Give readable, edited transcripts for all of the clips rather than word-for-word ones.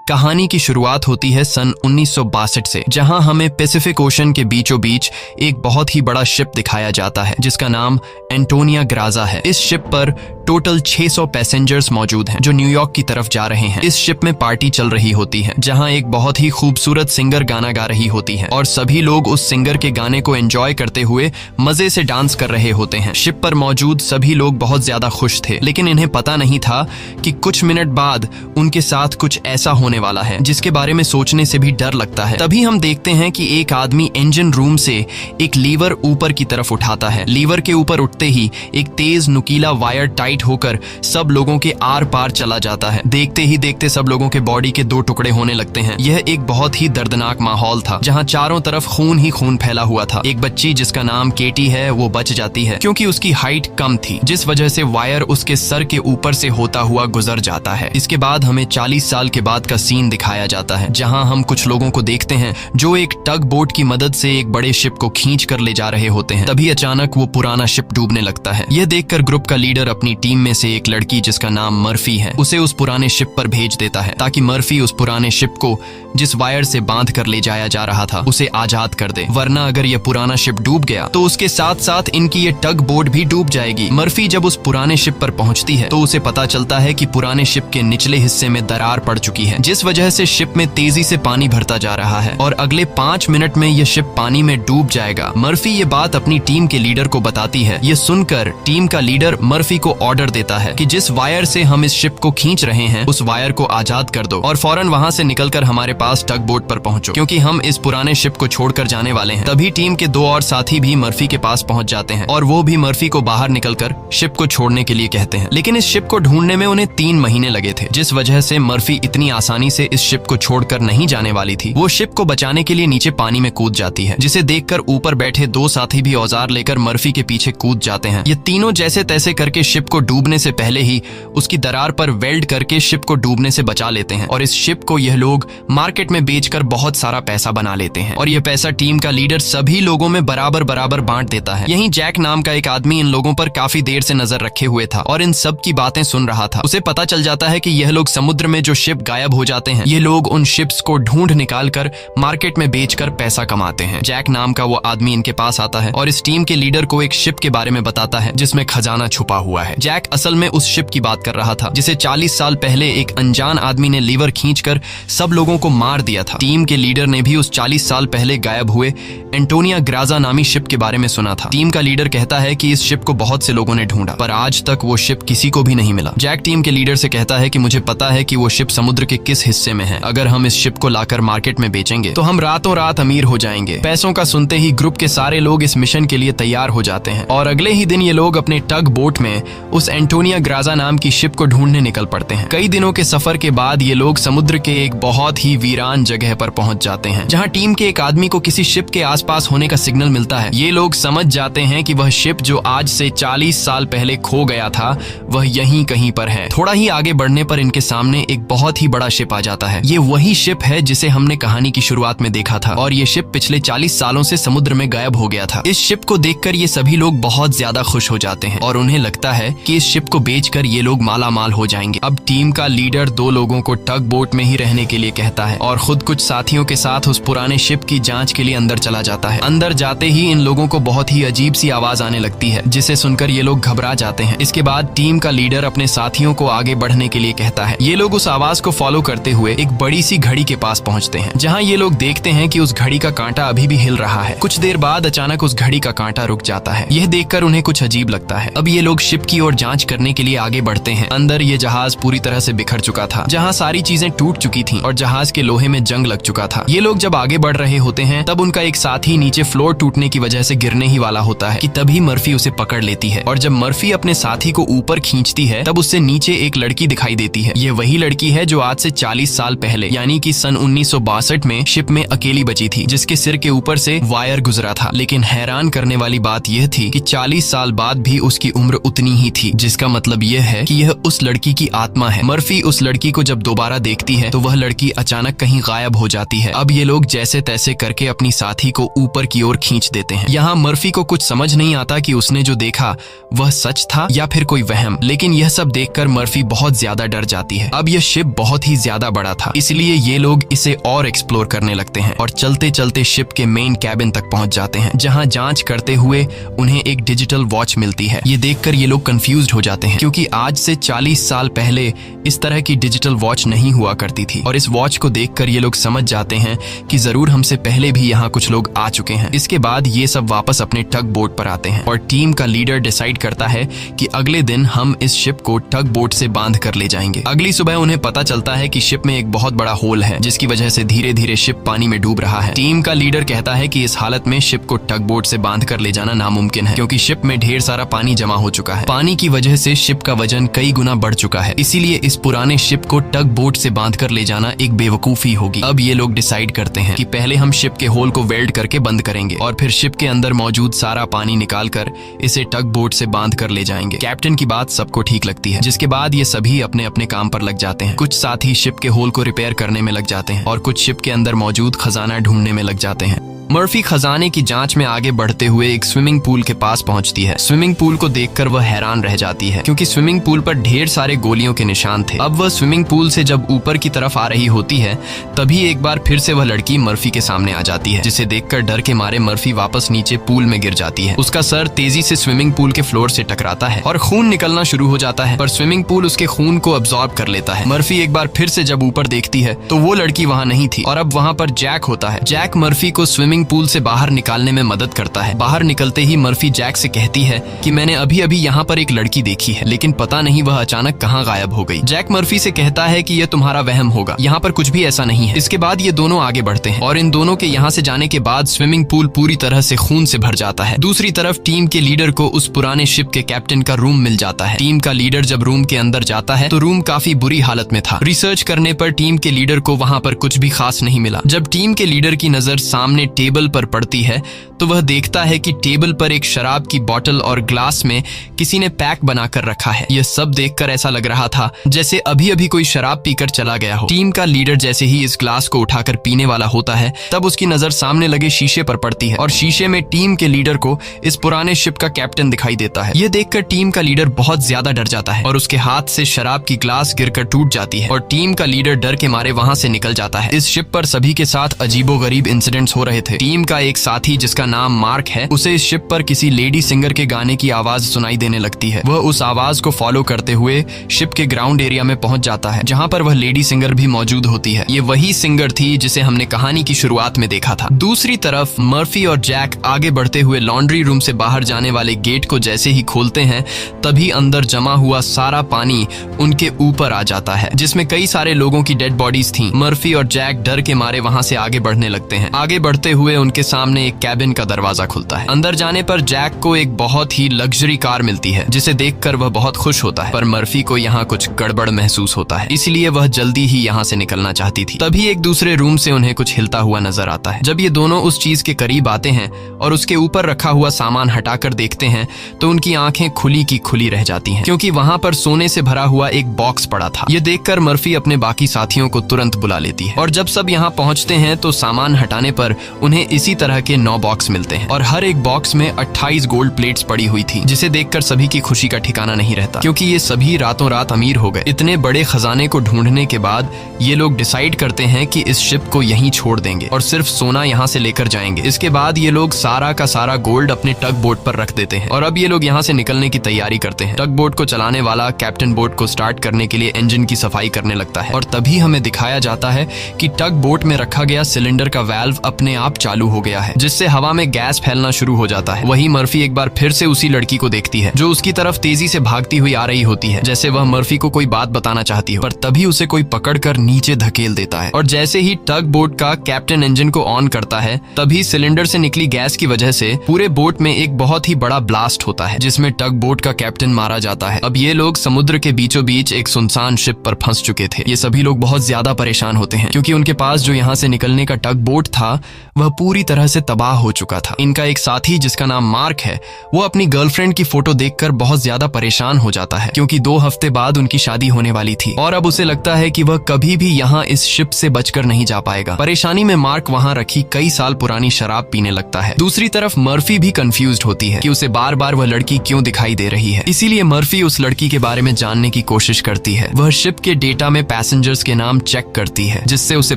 कहानी की शुरुआत होती है सन 1962 से, जहां हमें पैसिफिक ओशन के बीचों बीच एक बहुत ही बड़ा शिप दिखाया जाता है जिसका नाम एंटोनिया ग्राजा है। इस शिप पर टोटल 600 पैसेंजर्स मौजूद हैं जो न्यूयॉर्क की तरफ जा रहे हैं। इस शिप में पार्टी चल रही होती है जहां एक बहुत ही खूबसूरत सिंगर गाना गा रही होती है और सभी लोग उस सिंगर के गाने को एंजॉय करते हुए मजे से डांस कर रहे होते हैं। शिप पर मौजूद सभी लोग बहुत ज्यादा खुश थे, लेकिन इन्हें पता नहीं था कि कुछ मिनट बाद उनके साथ कुछ ऐसा होने वाला है जिसके बारे में सोचने से भी डर लगता है। तभी हम देखते हैं कि एक आदमी इंजन रूम से एक लीवर ऊपर की तरफ उठाता है। लीवर के ऊपर उठते ही एक तेज नुकीला वायर टाइट होकर सब लोगों के आर पार चला जाता है। देखते ही देखते सब लोगों के बॉडी के 2 टुकड़े होने लगते हैं। यह एक बहुत ही दर्दनाक माहौल था जहां चारों तरफ खून ही खून फैला हुआ था। एक बच्ची जिसका नाम केटी है वो बच जाती है क्योंकि उसकी हाइट कम थी, जिस वजह से वायर उसके सर के ऊपर से होता हुआ गुजर जाता है। इसके बाद हमें 40 साल के बाद का सीन दिखाया जाता है जहां हम कुछ लोगों को देखते हैं जो एक टग बोट की मदद से एक बड़े शिप को खींच कर ले जा रहे होते हैं। तभी अचानक वो पुराना शिप डूबने लगता है। यह देखकर ग्रुप का लीडर अपनी टीम में से एक लड़की जिसका नाम मर्फी है उसे उस पुराने शिप पर भेज देता है ताकि मर्फी उस पुराने शिप को जिस वायर से बांध कर ले जाया जा रहा था उसे आजाद कर दे, वरना अगर यह पुराना शिप डूब गया तो उसके साथ साथ इनकी ये टग बोट भी डूब जाएगी। मर्फी जब उस पुराने शिप पर पहुंचती है तो उसे पता चलता है कि पुराने शिप के निचले हिस्से में दरार पड़ चुकी है, जिस वजह से शिप में तेजी से पानी भरता जा रहा है और अगले 5 मिनट में यह शिप पानी में डूब जाएगा। मर्फी ये बात अपनी टीम के लीडर को बताती है। ये सुनकर टीम का लीडर मर्फी को ऑर्डर देता है कि जिस वायर से हम इस शिप को खींच रहे हैं उस वायर को आजाद कर दो और फौरन वहां से निकलकर हमारे पास टग बोट पर पहुंचो, क्योंकि हम इस पुराने शिप को छोड़कर जाने वाले हैं। तभी टीम के 2 और साथी भी मर्फी के पास पहुंच जाते हैं और वो भी मर्फी को बाहर निकलकर शिप को छोड़ने के लिए कहते हैं, लेकिन इस शिप को ढूंढने में उन्हें 3 महीने लगे थे, जिस वजह से मर्फी इतनी आसानी से इस शिप को छोड़कर नहीं जाने वाली थी। वो शिप को बचाने के लिए नीचे पानी में कूद जाती है, जिसे देखकर ऊपर बैठे 2 साथी भी औजार लेकर मर्फी के पीछे कूद जाते हैं। ये तीनों जैसे तैसे करके शिप को डूबने से पहले ही उसकी दरार पर वेल्ड करके शिप को डूबने से बचा लेते हैं और इस शिप को यह लोग मार्केट में बेचकर बहुत सारा पैसा बना लेते हैं और यह पैसा टीम का लीडर सभी लोगों में बराबर बराबर बांट देता है। यहीं जैक नाम का एक आदमी इन लोगों पर काफी देर से नजर रखे हुए था और इन सब की बातें सुन रहा था। उसे पता चल जाता है कि यह लोग समुद्र में जो शिप गायब हो जाते हैं ये लोग उन शिप्स को ढूंढ निकाल कर मार्केट में बेचकर पैसा कमाते हैं। जैक नाम का वो आदमी इनके पास आता है और इस टीम के लीडर को एक शिप के बारे में बताता है जिसमें खजाना छुपा हुआ है। जैक असल में उस शिप की बात कर रहा था जिसे 40 साल पहले एक अनजान आदमी ने लीवर खींचकर सब लोगों को मार दिया था। टीम के लीडर ने भी उस 40 साल पहले गायब हुए एंटोनिया ग्राजा नामी शिप के बारे में सुना था। टीम का लीडर कहता है कि इस शिप को बहुत से लोगों ने ढूंढा पर आज तक वो शिप किसी को भी नहीं मिला। जैक टीम के लीडर से कहता है कि मुझे पता है कि वो शिप समुद्र के किस हिस्से में है। अगर हम इस शिप को लाकर मार्केट में बेचेंगे तो हम रातों रात अमीर हो जाएंगे। पैसों का सुनते ही ग्रुप के सारे लोग इस मिशन के लिए तैयार हो जाते हैं और अगले ही दिन ये लोग अपने टग बोट में उस एंटोनिया ग्राजा नाम की शिप को ढूंढने निकल पड़ते हैं। कई दिनों के सफर के बाद ये लोग समुद्र के एक बहुत ही वीरान जगह पर पहुंच जाते हैं जहां टीम के एक आदमी को किसी शिप के आसपास होने का सिग्नल मिलता है। ये लोग समझ जाते हैं कि वह शिप जो आज से 40 साल पहले खो गया था वह यहीं कहीं पर है। थोड़ा ही आगे बढ़ने पर इनके सामने एक बहुत ही बड़ा शिप आ जाता है। ये वही शिप है जिसे हमने कहानी की शुरुआत में देखा था और ये शिप पिछले 40 सालों से समुद्र में गायब हो गया था। इस शिप को देखकर ये सभी लोग बहुत ज्यादा खुश हो जाते हैं और उन्हें लगता है कि इस शिप को बेचकर ये लोग माला माल हो जाएंगे। अब टीम का लीडर 2 लोगों को टग बोट में ही रहने के लिए कहता है और खुद कुछ साथियों के साथ उस पुराने शिप की जांच के लिए अंदर चला जाता है। अंदर जाते ही इन लोगों को बहुत ही अजीब सी आवाज आने लगती है जिसे सुनकर ये लोग घबरा जाते हैं। इसके बाद टीम का लीडर अपने साथियों को आगे बढ़ने के लिए कहता है। ये लोग उस आवाज को फॉलो करते हुए एक बड़ी सी घड़ी के पास पहुंचते हैं जहां ये लोग देखते हैं कि उस घड़ी का कांटा अभी भी हिल रहा है। कुछ देर बाद अचानक उस घड़ी का कांटा रुक जाता है। यह देखकर उन्हें कुछ अजीब लगता है। अब ये लोग शिप की ओर जांच करने के लिए आगे बढ़ते हैं। अंदर ये जहाज पूरी तरह से बिखर चुका था, जहां सारी चीजें टूट चुकी थीं और जहाज के लोहे में जंग लग चुका था। ये लोग जब आगे बढ़ रहे होते हैं तब उनका एक साथी नीचे फ्लोर टूटने की वजह से गिरने ही वाला होता है कि तभी मर्फी उसे पकड़ लेती है और जब मर्फी अपने साथी को ऊपर खींचती है तब उससे नीचे एक लड़की दिखाई देती है। ये वही लड़की है जो आज से 40 साल पहले यानी कि सन 1962 में शिप में अकेली बची थी, जिसके सिर के ऊपर से वायर गुजरा था। लेकिन हैरान करने वाली बात यह थी कि 40 साल बाद भी उसकी उम्र उतनी ही थी, जिसका मतलब यह है कि यह उस लड़की की आत्मा है। मर्फी उस लड़की को जब दोबारा देखती है तो वह लड़की अचानक कहीं गायब हो जाती है। अब ये लोग जैसे तैसे करके अपनी साथी को ऊपर की ओर खींच देते हैं। यहाँ मर्फी को कुछ समझ नहीं आता कि उसने जो देखा वह सच था या फिर कोई वहम, लेकिन यह सब देखकर मर्फी बहुत ज्यादा डर जाती है। अब यह शिप बहुत ही ज्यादा ज्यादा बड़ा था, इसलिए ये लोग इसे और एक्सप्लोर करने लगते हैं और चलते चलते शिप के मेन कैबिन तक पहुंच जाते हैं, जहां जांच करते हुए उन्हें एक डिजिटल वॉच मिलती है। ये देखकर ये लोग कंफ्यूज्ड हो जाते हैं, क्योंकि आज से 40 साल पहले इस तरह की डिजिटल वॉच नहीं हुआ करती थी। और इस वॉच को देखकर ये लोग समझ जाते हैं कि जरूर हमसे पहले भी यहाँ कुछ लोग आ चुके हैं। इसके बाद ये सब वापस अपने टग बोट पर आते हैं और टीम का लीडर डिसाइड करता है कि अगले दिन हम इस शिप को टग बोट से बांध कर ले जाएंगे। अगली सुबह उन्हें पता चलता है कि शिप में एक बहुत बड़ा होल है, जिसकी वजह से धीरे धीरे शिप पानी में डूब रहा है। टीम का लीडर कहता है कि इस हालत में शिप को टग बोट से बांध कर ले जाना नामुमकिन है, क्योंकि शिप में ढेर सारा पानी जमा हो चुका है। पानी की वजह से शिप का वजन कई गुना बढ़ चुका है, इसीलिए इस पुराने शिप को टग बोट से बांध कर ले जाना एक बेवकूफी होगी। अब ये लोग डिसाइड करते हैं कि पहले हम शिप के होल को वेल्ड करके बंद करेंगे और फिर शिप के अंदर मौजूद सारा पानी निकालकर इसे टग बोट से बांध कर ले जाएंगे। कैप्टन की बात सबको ठीक लगती है, जिसके बाद ये सभी अपने अपने काम पर लग जाते हैं। कुछ साथी शिप के होल को रिपेयर करने में लग जाते हैं और कुछ शिप के अंदर मौजूद खजाना ढूंढने में लग जाते हैं। मर्फी खजाने की जांच में आगे बढ़ते हुए एक स्विमिंग पूल के पास पहुंचती है। स्विमिंग पूल को देखकर वह हैरान रह जाती है, क्योंकि स्विमिंग पूल पर ढेर सारे गोलियों के निशान थे। अब वह स्विमिंग पूल से जब ऊपर की तरफ आ रही होती है, तभी एक बार फिर से वह लड़की मर्फी के सामने आ जाती है, जिसे देखकर डर के मारे मर्फी वापस नीचे पूल में गिर जाती है। उसका सर तेजी से स्विमिंग पूल के फ्लोर से टकराता है और खून निकलना शुरू हो जाता है, पर स्विमिंग पूल उसके खून को अब्सॉर्ब कर लेता है। मर्फी एक बार फिर से जब ऊपर देखती है तो वो लड़की वहाँ नहीं थी और अब वहाँ पर जैक होता है। जैक मर्फी को स्विमिंग पूल से बाहर निकालने में मदद करता है। बाहर निकलते ही मर्फी जैक से कहती है कि मैंने अभी अभी यहाँ पर एक लड़की देखी है, लेकिन पता नहीं वह अचानक कहाँ गायब हो गई। जैक मर्फी से कहता है कि यह तुम्हारा वहम होगा, यहाँ पर कुछ भी ऐसा नहीं है। इसके बाद ये दोनों आगे बढ़ते हैं और इन दोनों के यहाँ से जाने के बाद स्विमिंग पूल पूरी तरह से खून से भर जाता है। दूसरी तरफ टीम के लीडर को उस पुराने शिप के कैप्टन का रूम मिल जाता है। टीम का लीडर जब रूम के अंदर जाता है तो रूम काफी बुरी हालत में था। रिसर्च करने पर टीम के लीडर को वहाँ पर कुछ भी खास नहीं मिला। जब टीम के लीडर की नजर सामने टेबल पर पड़ती है तो वह देखता है कि टेबल पर एक शराब की बोतल और ग्लास में किसी ने पैक बनाकर रखा है। यह सब देखकर ऐसा लग रहा था जैसे अभी अभी कोई शराब पीकर चला गया हो। टीम का लीडर जैसे ही इस ग्लास को उठाकर पीने वाला होता है, तब उसकी नजर सामने लगे शीशे पर पड़ती है और शीशे में टीम के लीडर को इस पुराने शिप का कैप्टन दिखाई देता है। यह देखकर टीम का लीडर बहुत ज्यादा डर जाता है और उसके हाथ से शराब की ग्लास गिरकर टूट जाती है और टीम का लीडर डर के मारे वहां से निकल जाता है। इस शिप पर सभी के साथ अजीबोगरीब इंसिडेंट्स हो रहे थे। टीम का एक साथी जिसका नाम मार्क है, उसे इस शिप पर किसी लेडी सिंगर के गाने की आवाज सुनाई देने लगती है। वह उस आवाज को फॉलो करते हुए शिप के ग्राउंड एरिया में पहुंच जाता है, जहां पर वह लेडी सिंगर भी मौजूद होती है। ये वही सिंगर थी जिसे हमने कहानी की शुरुआत में देखा था। दूसरी तरफ मर्फी और जैक आगे बढ़ते हुए लॉन्ड्री रूम से बाहर जाने वाले गेट को जैसे ही खोलते हैं, तभी अंदर जमा हुआ सारा पानी उनके ऊपर आ जाता है, जिसमें कई सारे लोगों की डेड बॉडीज थीं। मर्फी और जैक डर के मारे वहां से आगे बढ़ने लगते हैं। आगे बढ़ते हुए उनके सामने एक कैबिन का दरवाजा खुलता है। अंदर जाने पर जैक को एक बहुत ही लग्जरी कार मिलती है, जिसे देखकर वह बहुत खुश होता है, पर मर्फी को यहाँ कुछ गड़बड़ महसूस होता है, इसलिए वह जल्दी ही यहाँ से निकलना चाहती थी। तभी एक दूसरे रूम से उन्हें कुछ हिलता हुआ नजर आता है। जब ये दोनों उस चीज के करीब आते हैं और उसके ऊपर रखा हुआ सामान हटाकर देखते हैं, तो उनकी आंखें खुली की खुली रह जाती हैं, क्योंकि वहां पर सोने से भरा हुआ एक बॉक्स पड़ा था। ये देखकर मर्फी अपने बाकी साथियों को तुरंत बुला लेती है और जब सब यहाँ पहुंचते हैं तो सामान हटाने पर उन्हें इसी तरह के 9 बॉक्स मिलते हैं और हर एक बॉक्स में 28 गोल्ड प्लेट्स पड़ी हुई थी, जिसे देखकर सभी की खुशी का ठिकाना नहीं रहता, क्योंकि ये सभी रातों रात अमीर हो गए। इतने बड़े खजाने को ढूंढने के बाद ये लोग डिसाइड करते हैं कि इस शिप को यहीं छोड़ देंगे और सिर्फ सोना यहाँ से लेकर जाएंगे। इसके बाद ये लोग सारा का सारा गोल्ड अपने टग बोट पर रख देते हैं और अब ये लोग यहाँ से निकलने की तैयारी करते हैं। टग बोट को चलाने वाला कैप्टन बोट को स्टार्ट करने के लिए इंजन की सफाई करने लगता है और तभी हमें दिखाया जाता है कि टग बोट में रखा गया सिलेंडर का वाल्व अपने आप चालू हो गया है, जिससे हवा में गैस फैलना शुरू हो जाता है। वही मर्फी एक बार फिर से उसी लड़की को देखती है जो उसकी तरफ तेजी से भागती हुई आ रही होती है, जैसे वह मर्फी को कोई बात बताना चाहती हो, पर तभी उसे कोई पकड़कर नीचे धकेल देता है और जैसे ही टग बोट का कैप्टन इंजन को ऑन करता है, तभी सिलेंडर से निकली गैस की वजह से पूरे बोट में एक बहुत ही बड़ा ब्लास्ट होता है, जिसमें टग बोट का कैप्टन मारा जाता है। अब ये लोग समुद्र के बीचों बीच एक सुनसान शिप पर फंस चुके थे। ये सभी लोग बहुत ज्यादा परेशान होते हैं, क्योंकि उनके पास जो यहाँ से निकलने का टग बोट था वह वह पूरी तरह से तबाह हो चुका था। इनका एक साथी जिसका नाम मार्क है, वो अपनी गर्लफ्रेंड की फोटो देखकर बहुत ज्यादा परेशान हो जाता है, क्योंकि 2 हफ्ते बाद उनकी शादी होने वाली थी और अब उसे लगता है कि वह कभी भी यहाँ इस शिप से बचकर नहीं जा पाएगा। परेशानी में मार्क वहाँ रखी कई साल पुरानी शराब पीने लगता है। दूसरी तरफ मर्फी भी कंफ्यूज्ड होती है कि उसे बार बार वह लड़की क्यों दिखाई दे रही है। इसीलिए मर्फी उस लड़की के बारे में जानने की कोशिश करती है। वह शिप के डेटा में पैसेंजर्स के नाम चेक करती है, जिससे उसे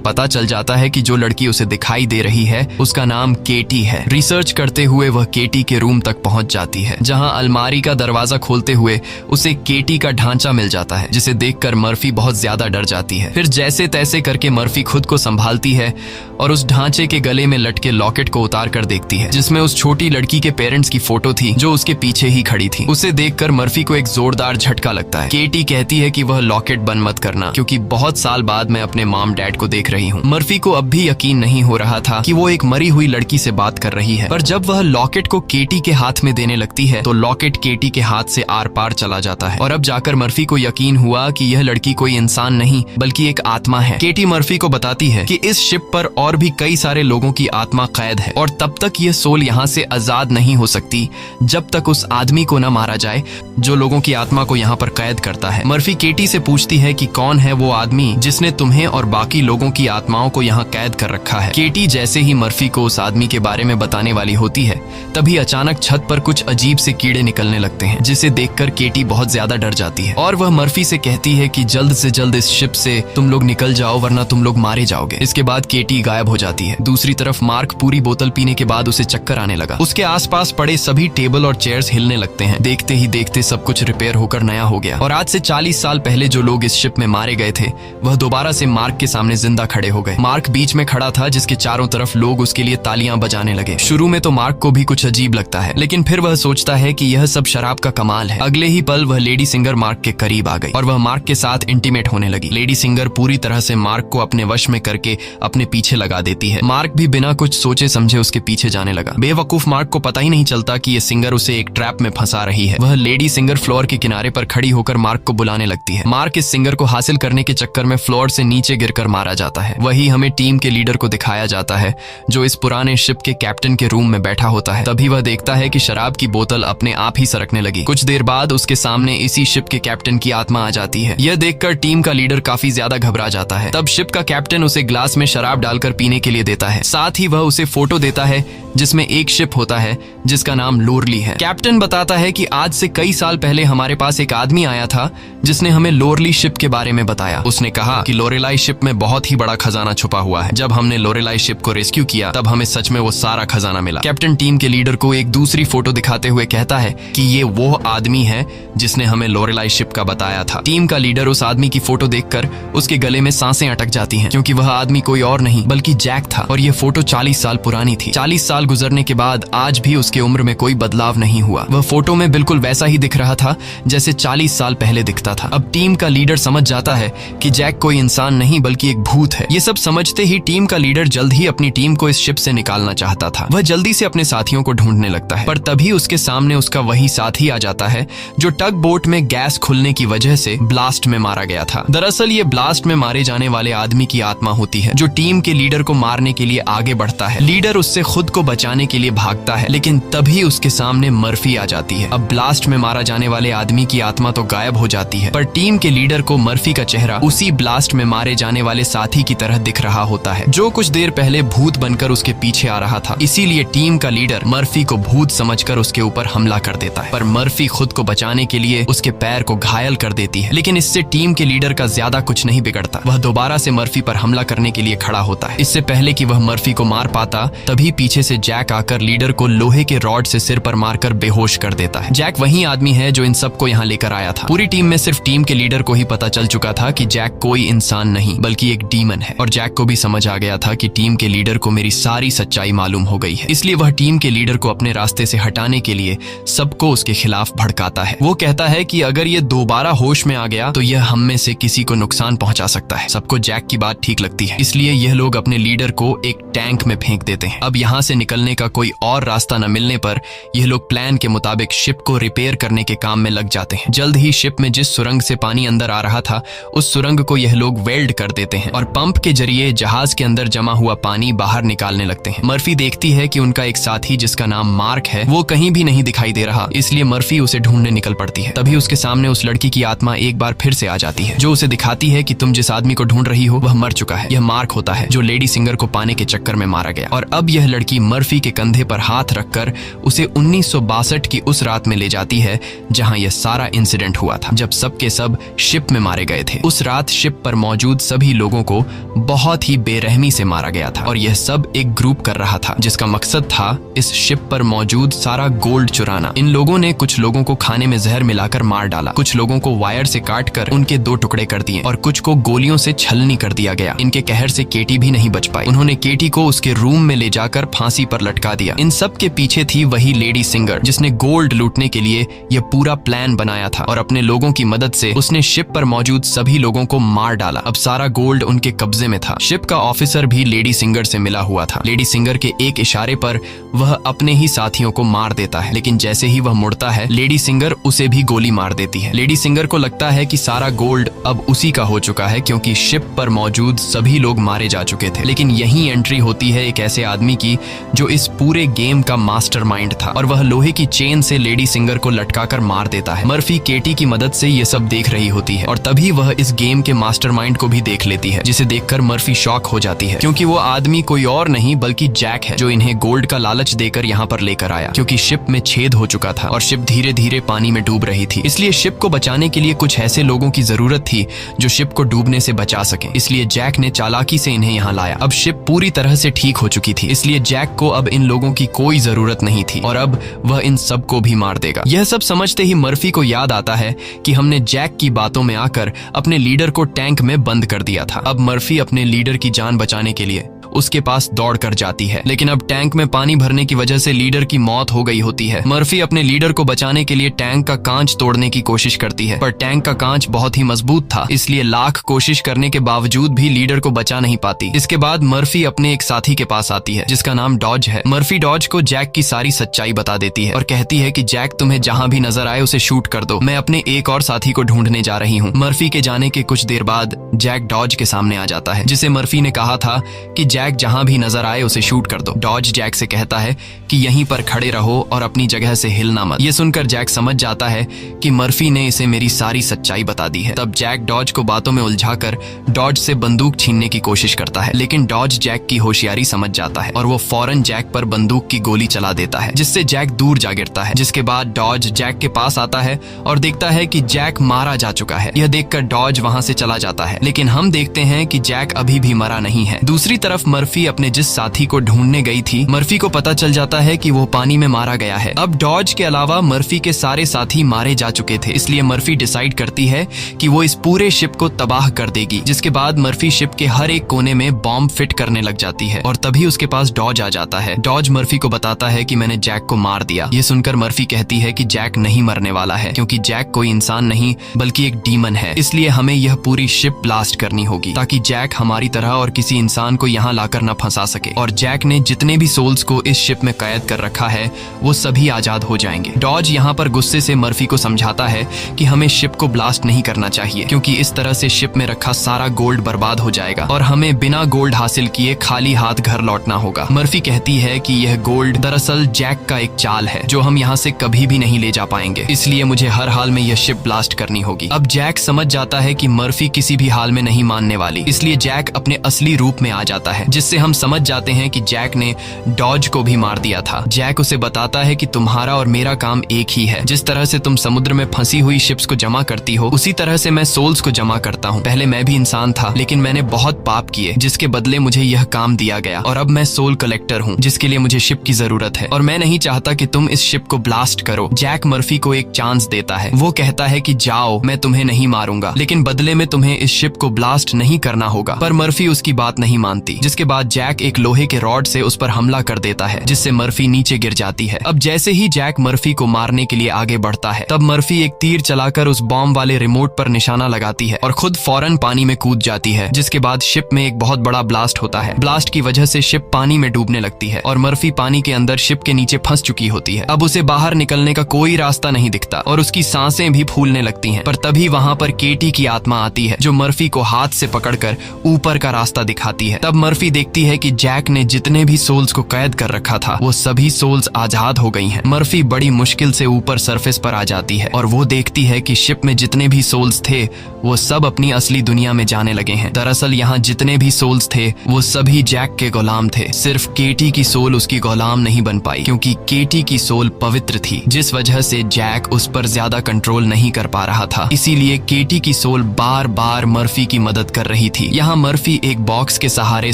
पता चल जाता है कि जो लड़की उसे दिखाई दे रही है उसका नाम केटी है। रिसर्च करते हुए वह केटी के रूम तक पहुंच जाती है, जहां अलमारी का दरवाजा खोलते हुए उसे केटी का ढांचा मिल जाता है, जिसे देखकर मर्फी बहुत ज्यादा डर जाती है। फिर जैसे तैसे करके मर्फी खुद को संभालती है और उस ढांचे के गले में लटके लॉकेट को उतार कर देखती है, जिसमें उस छोटी लड़की के पेरेंट्स की फोटो थी जो उसके पीछे ही खड़ी थी। उसे देखकर मर्फी को एक जोरदार झटका लगता है। केटी कहती है कि वह लॉकेट बंद मत करना, क्योंकि बहुत साल बाद मैं अपने मॉम डैड को देख रही हूँ। मर्फी को अब भी यकीन नहीं हो रहा था कि वो एक मरी हुई लड़की से बात कर रही है, पर जब वह लॉकेट को केटी के हाथ में देने लगती है तो लॉकेट केटी के हाथ से आर पार चला जाता है और अब जाकर मर्फी को यकीन हुआ कि यह लड़की कोई इंसान नहीं बल्कि एक आत्मा है। केटी मर्फी को बताती है कि इस शिप पर और भी कई सारे लोगों की आत्मा कैद है और तब तक यह सोल यहाँ से आजाद नहीं हो सकती जब तक उस आदमी को न मारा जाए जो लोगों की आत्मा को यहाँ पर कैद करता है। मर्फी केटी से पूछती है कि कौन है वो आदमी जिसने तुम्हें और बाकी लोगों की आत्माओं को यहाँ कैद कर रखा है। केटी जैसे ही मर्फी को उस आदमी के बारे में बताने वाली होती है, तभी अचानक छत पर कुछ अजीब से कीड़े निकलने लगते हैं, जिसे देखकर केटी बहुत ज्यादा डर जाती है और वह मर्फी से कहती है कि जल्द से जल्द इस शिप से तुम लोग निकल जाओ वरना तुम लोग मारे जाओगे। इसके बाद केटी गायब हो जाती है। दूसरी तरफ मार्क पूरी बोतल पीने के बाद उसे चक्कर आने लगा। उसके आसपास पड़े सभी टेबल और चेयर्स हिलने लगते हैं। देखते ही देखते सब कुछ रिपेयर होकर नया हो गया और आज से 40 साल पहले जो लोग इस शिप में मारे गए थे वह दोबारा से मार्क के सामने जिंदा खड़े हो गए। मार्क बीच में खड़ा था, जिसके चारों तरफ लोग उसके लिए तालियां बजाने लगे। शुरू में तो मार्क को भी कुछ अजीब लगता है, लेकिन फिर वह सोचता है कि यह सब शराब का कमाल है। अगले ही पल वह लेडी सिंगर मार्क के करीब आ गई और वह मार्क के साथ इंटीमेट होने लगी। लेडी सिंगर पूरी तरह से मार्क को अपने वश में करके अपने पीछे लगा देती है। मार्क भी बिना कुछ सोचे समझे उसके पीछे जाने लगा। बेवकूफ मार्क को पता ही नहीं चलता कि यह सिंगर उसे एक ट्रैप में फंसा रही है। वह लेडी सिंगर फ्लोर के किनारे पर खड़ी होकर मार्क को बुलाने लगती है। मार्क इस सिंगर को हासिल करने के चक्कर में फ्लोर से नीचे गिरकर मारा जाता है। वही हमें टीम के लीडर को दिखाया जाता है, जो इस पुराने शिप के कैप्टन के रूम में बैठा होता है। तभी वह देखता है कि शराब की बोतल अपने आप ही सरकने लगी। कुछ देर बाद उसके सामने इसी शिप के कैप्टन की आत्मा आ जाती है। यह देखकर टीम का लीडर काफी ज्यादा घबरा जाता है। तब शिप का कैप्टन उसे ग्लास में शराब डालकर पीने के लिए देता है। साथ ही वह उसे फोटो देता है जिसमें एक शिप होता है जिसका नाम लोरली है। कैप्टन बताता है कि आज से कई साल पहले हमारे पास एक आदमी आया था जिसने हमें लोरली शिप के बारे में बताया। उसने कहा कि लोरेलाई शिप में बहुत ही बड़ा खजाना छुपा हुआ है। जब हमने लोरेलाई शिप को रेस्क्यू किया तब हमें सच में वो सारा खजाना मिला। कैप्टन टीम के लीडर को एक दूसरी फोटो दिखाते हुए कहता है कि ये वो आदमी है जिसने हमें लोरेलाई शिप का बताया था। टीम का लीडर उस आदमी की फोटो देखकर उसके गले में सांसें अटक जाती हैं, क्योंकि वह आदमी कोई और नहीं बल्कि जैक था और यह फोटो 40 साल पुरानी थी। 40 साल गुजरने के बाद आज भी उसके उम्र में कोई बदलाव नहीं हुआ। वह फोटो में बिल्कुल वैसा ही दिख रहा था जैसे 40 साल पहले दिखता था। अब टीम का लीडर समझ जाता है कि जैक कोई इंसान नहीं बल्कि एक भूत है। ये सब समझते ही टीम का लीडर जल्द ही अपनी टीम को इस शिप से निकालना चाहता था। वह जल्दी से अपने साथियों को ढूंढने लगता है, पर तभी उसके सामने उसका वही साथी आ जाता है जो टग बोट में गैस खुलने की वजह से ब्लास्ट में मारा गया था। दरअसल ये ब्लास्ट में मारे जाने वाले आदमी की आत्मा होती है जो टीम के लीडर को मारने के लिए आगे बढ़ता है। लीडर उससे खुद को बचाने के लिए भागता है, लेकिन तभी उसके सामने मर्फी आ जाती है। अब ब्लास्ट में मारा जाने वाले आदमी की आत्मा तो गायब हो जाती है, पर टीम के लीडर को मर्फी का चेहरा उसी ब्लास्ट में मारे जाने वाले साथी की तरह दिख रहा होता है, जो कुछ देर पहले भूत बनकर उसके पीछे आ रहा था। इसीलिए टीम का लीडर मर्फी को भूत समझकर उसके ऊपर हमला कर देता है, पर मर्फी खुद को बचाने के लिए उसके पैर को घायल कर देती है। लेकिन इससे टीम के लीडर का ज्यादा कुछ नहीं बिगड़ता। वह दोबारा से मर्फी पर हमला करने के लिए खड़ा होता है। इससे पहले कि वह मर्फी को मार पाता, तभी पीछे से जैक आकर लीडर को लोहे के रॉड से सिर पर मारकर बेहोश कर देता है। जैक वही आदमी है जो इन सबको यहाँ लेकर आया था। पूरी टीम में सिर्फ टीम के लीडर को ही पता चल चुका था कि जैक कोई इंसान नहीं बल्कि एक डीमन है, और जैक को भी समझ आ गया था कि टीम के लीडर को मेरी सारी सच्चाई मालूम हो गई है। इसलिए वह टीम के लीडर को अपने रास्ते से हटाने के लिए सबको उसके खिलाफ भड़काता है। वो कहता है कि अगर ये दोबारा होश में आ गया तो यह हम में से किसी को नुकसान पहुंचा सकता है। सबको जैक की बात ठीक लगती है, इसलिए यह लोग अपने लीडर को एक टैंक में फेंक देते हैं। अब यहाँ से निकलने का कोई और रास्ता न मिलने पर यह लोग प्लान के मुताबिक शिप को रिपेयर करने के काम में लग जाते हैं। जल्द ही शिप में जिस सुरंग से पानी अंदर आ रहा था उस सुरंग को यह लोग वेल्ड कर देते हैं और पंप के जरिए जहाज के अंदर जमा हुआ पानी बाहर बाहर निकालने लगते हैं। मर्फी देखती है कि उनका एक साथी जिसका नाम मार्क है वो कहीं भी नहीं दिखाई दे रहा, इसलिए मर्फी उसे ढूंढने निकल पड़ती है। तभी उसके सामने उस लड़की की आत्मा एक बार फिर से आ जाती है, जो उसे दिखाती है कि तुम जिस आदमी को ढूंढ रही हो वह मर चुका है। यह मार्क होता है जो लेडी सिंगर को पाने के चक्कर में मारा गया। और अब यह लड़की मर्फी के कंधे पर हाथ रखकर उसे 1962 की उस रात में ले जाती है जहां यह सारा इंसिडेंट हुआ था, जब सबके सब शिप में मारे गए थे। उस रात शिप पर मौजूद सभी लोगों को बहुत ही बेरहमी से मारा गया था और यह सब एक ग्रुप कर रहा था जिसका मकसद था इस शिप पर मौजूद सारा गोल्ड चुराना। इन लोगों ने कुछ लोगों को खाने में जहर मिलाकर मार डाला, कुछ लोगों को वायर से काटकर उनके 2 टुकड़े कर दिए और कुछ को गोलियों से छलनी कर दिया गया। इनके कहर से केटी भी नहीं बच पाई। उन्होंने केटी को उसके रूम में ले जाकर फांसी पर लटका दिया। इन सब के पीछे थी वही लेडी सिंगर जिसने गोल्ड लूटने के लिए यह पूरा प्लान बनाया था और अपने लोगों की मदद से उसने शिप पर मौजूद सभी लोगों को मार डाला। अब सारा गोल्ड उनके कब्जे में था। शिप का ऑफिसर भी लेडी सिंगर से मिला हुआ था। लेडी सिंगर के एक इशारे पर वह अपने ही साथियों को मार देता है, लेकिन जैसे ही वह मुड़ता है लेडी सिंगर उसे भी गोली मार देती है। लेडी सिंगर को लगता है कि सारा गोल्ड अब उसी का हो चुका है क्योंकि शिप पर मौजूद सभी लोग मारे जा चुके थे। लेकिन यही एंट्री होती है एक ऐसे आदमी की जो इस पूरे गेम का मास्टरमाइंड था और वह लोहे की चेन से लेडी सिंगर को लटकाकर मार देता है। मर्फी केटी की मदद से ये सब देख रही होती है और तभी वह इस गेम के मास्टरमाइंड को भी देख लेती है, जिसे देखकर मर्फी शॉक हो जाती है क्योंकि वो आदमी कोई और नहीं बल्कि जैक है जो इन्हें गोल्ड का लालच देकर यहाँ पर लेकर आया, क्योंकि शिप में छेद हो चुका था और शिप धीरे धीरे पानी में डूब रही थी। इसलिए शिप को बचाने के लिए कुछ ऐसे लोगों की जरूरत थी जो शिप को डूबने से बचा सके। इसलिए जैक ने चालाकी से इन्हें यहाँ लाया। अब शिप पूरी तरह से ठीक हो चुकी थी, इसलिए जैक को अब इन लोगों की कोई जरूरत नहीं थी और अब वह इन सबको भी मार देगा। यह सब समझते ही मर्फी को याद आता है कि हमने जैक की बातों में आकर अपने लीडर को टैंक में बंद कर दिया था। अब मर्फी अपने लीडर की जान बचाने के लिए उसके पास दौड़ कर जाती है, लेकिन अब टैंक में पानी भरने की वजह से लीडर की मौत हो गई होती है। मर्फी अपने लीडर को बचाने के लिए टैंक का कांच तोड़ने की कोशिश करती है, पर टैंक का कांच बहुत ही मजबूत था, इसलिए लाख कोशिश करने के बावजूद भी लीडर को बचा नहीं पाती। इसके बाद मर्फी अपने एक साथी के पास आती है जिसका नाम डॉज है। मर्फी डॉज को जैक की सारी सच्चाई बता देती है और कहती है कि जैक तुम्हें जहां भी नजर आए उसे शूट कर दो, मैं अपने एक और साथी को ढूंढने जा रही हूँ। मर्फी के जाने के कुछ देर बाद जैक डॉज के सामने आ जाता है, जिसे मर्फी ने कहा था कि जैक जहां भी नजर आए उसे शूट कर दो। डॉज जैक से कहता है कि यहीं पर खड़े रहो और अपनी जगह से हिलना मत। ये सुनकर जैक समझ जाता है कि मर्फी ने इसे मेरी सारी सच्चाई बता दी है। तब जैक डॉज को बातों में उलझाकर डॉज से बंदूक छीनने की कोशिश करता है, लेकिन डॉज जैक की होशियारी समझ जाता है और वो फौरन जैक पर बंदूक की गोली चला देता है, जिससे जैक दूर जा गिरता है। जिसके बाद डॉज जैक के पास आता है और देखता है कि जैक मारा जा चुका है। यह देखकर डॉज वहां से चला जाता है, लेकिन हम देखते हैं कि जैक अभी भी मरा नहीं है। दूसरी तरफ मर्फी अपने जिस साथी को ढूंढने गई थी, मर्फी को पता चल जाता है कि वो पानी में मारा गया है। अब डॉज के अलावा मर्फी के सारे साथी मारे जा चुके थे, इसलिए मर्फी डिसाइड करती है कि वो इस पूरे शिप को तबाह कर देगी। जिसके बाद मर्फी शिप के हर एक कोने में बॉम्ब फिट करने लग जाती है और तभी उसके पास डॉज आ जाता है। डॉज मर्फी को बताता है कि मैंने जैक को मार दिया। ये सुनकर मर्फी कहती है कि जैक नहीं मरने वाला है, क्योंकि जैक कोई इंसान नहीं बल्कि एक डीमन है, इसलिए हमें यह पूरी शिप ब्लास्ट करनी होगी ताकि जैक हमारी तरह और किसी इंसान को यहाँ लाकर न फंसा सके और जैक ने जितने भी सोल्स को इस शिप में कैद कर रखा है वो सभी आजाद हो जाएंगे। डॉज यहाँ पर गुस्से से मर्फी को समझाता है कि हमें शिप को ब्लास्ट नहीं करना चाहिए, क्योंकि इस तरह से शिप में रखा सारा गोल्ड बर्बाद हो जाएगा और हमें बिना गोल्ड हासिल किए खाली हाथ घर लौटना होगा। मर्फी कहती है कि यह गोल्ड दरअसल जैक का एक चाल है जो हम यहाँ से कभी भी नहीं ले जा पाएंगे, इसलिए मुझे हर हाल में यह शिप ब्लास्ट करनी होगी। अब जैक समझ जाता है कि मर्फी किसी भी हाल में नहीं मानने वाली, इसलिए जैक अपने असली रूप में आ जाता है, जिससे हम समझ जाते हैं कि जैक ने डॉज को भी मार दिया था। जैक उसे बताता है कि तुम्हारा और मेरा काम एक ही है, जिस तरह से तुम समुद्र में फंसी हुई शिप्स को जमा करती हो उसी तरह से मैं सोल्स को जमा करता हूँ। पहले मैं भी इंसान था, लेकिन मैंने बहुत पाप किए जिसके बदले मुझे यह काम दिया गया और अब मैं सोल कलेक्टर हूँ जिसके लिए मुझे शिप की जरूरत है और मैं नहीं चाहता कि तुम इस शिप को ब्लास्ट करो। जैक मर्फी को एक चांस देता है। वो कहता है कि जाओ, मैं तुम्हें नहीं मारूंगा, लेकिन बदले में तुम्हें इस शिप को ब्लास्ट नहीं करना होगा। पर मर्फी उसकी बात नहीं मानती, जिसके बाद जैक एक लोहे के रॉड से उस पर हमला कर देता है, जिससे मर्फी नीचे गिर जाती है। अब जैसे ही जैक मर्फी को मारने के लिए आगे बढ़ता है, तब मर्फी एक तीर चलाकर उस बॉम्ब वाले रिमोट पर निशाना लगाती है और खुद फौरन पानी में कूद जाती है। जिसके बाद शिप में एक बहुत बड़ा ब्लास्ट होता है। ब्लास्ट की वजह से शिप पानी में डूबने लगती है और मर्फी पानी के अंदर शिप के नीचे फंस चुकी होती है। अब उसे बाहर निकलने का कोई रास्ता नहीं दिखता और उसकी सांसें भी फूलने लगती हैं। पर तभी वहां पर केटी की आत्मा आती है जो मर्फी को हाथ से पकड़कर ऊपर का रास्ता दिखाती है। तब मर्फी मर्फी देखती है कि जैक ने जितने भी सोल्स को कैद कर रखा था वो सभी सोल्स आजाद हो गई हैं। मर्फी बड़ी मुश्किल से ऊपर सरफेस पर आ जाती है और वो देखती है कि शिप में जितने भी सोल्स थे वो सब अपनी असली दुनिया में जाने लगे हैं। दरअसल यहाँ जितने भी सोल्स थे वो सभी जैक के गुलाम थे। सिर्फ केटी की सोल उसकी गुलाम नहीं बन पाई क्योंकि केटी की सोल पवित्र थी, जिस वजह से जैक उस पर ज्यादा कंट्रोल नहीं कर पा रहा था। इसीलिए केटी की सोल बार बार मर्फी की मदद कर रही थी। यहाँ मर्फी एक बॉक्स के सहारे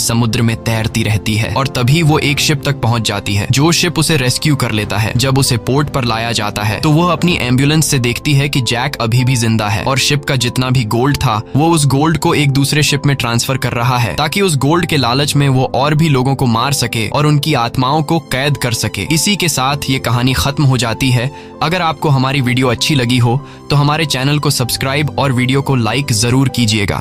समुद्र में तैरती रहती है और तभी वो एक शिप तक पहुंच जाती है जो शिप उसे रेस्क्यू कर लेता है। जब उसे पोर्ट पर लाया जाता है तो वो अपनी एम्बुलेंस से देखती है कि जैक अभी भी जिंदा है और शिप का जितना भी गोल्ड था वो उस गोल्ड को एक दूसरे शिप में ट्रांसफर कर रहा है ताकि उस गोल्ड के लालच में वो और भी लोगों को मार सके और उनकी आत्माओं को कैद कर सके। इसी के साथ ये कहानी खत्म हो जाती है। अगर आपको हमारी वीडियो अच्छी लगी हो तो हमारे चैनल को सब्सक्राइब और वीडियो को लाइक जरूर कीजिएगा।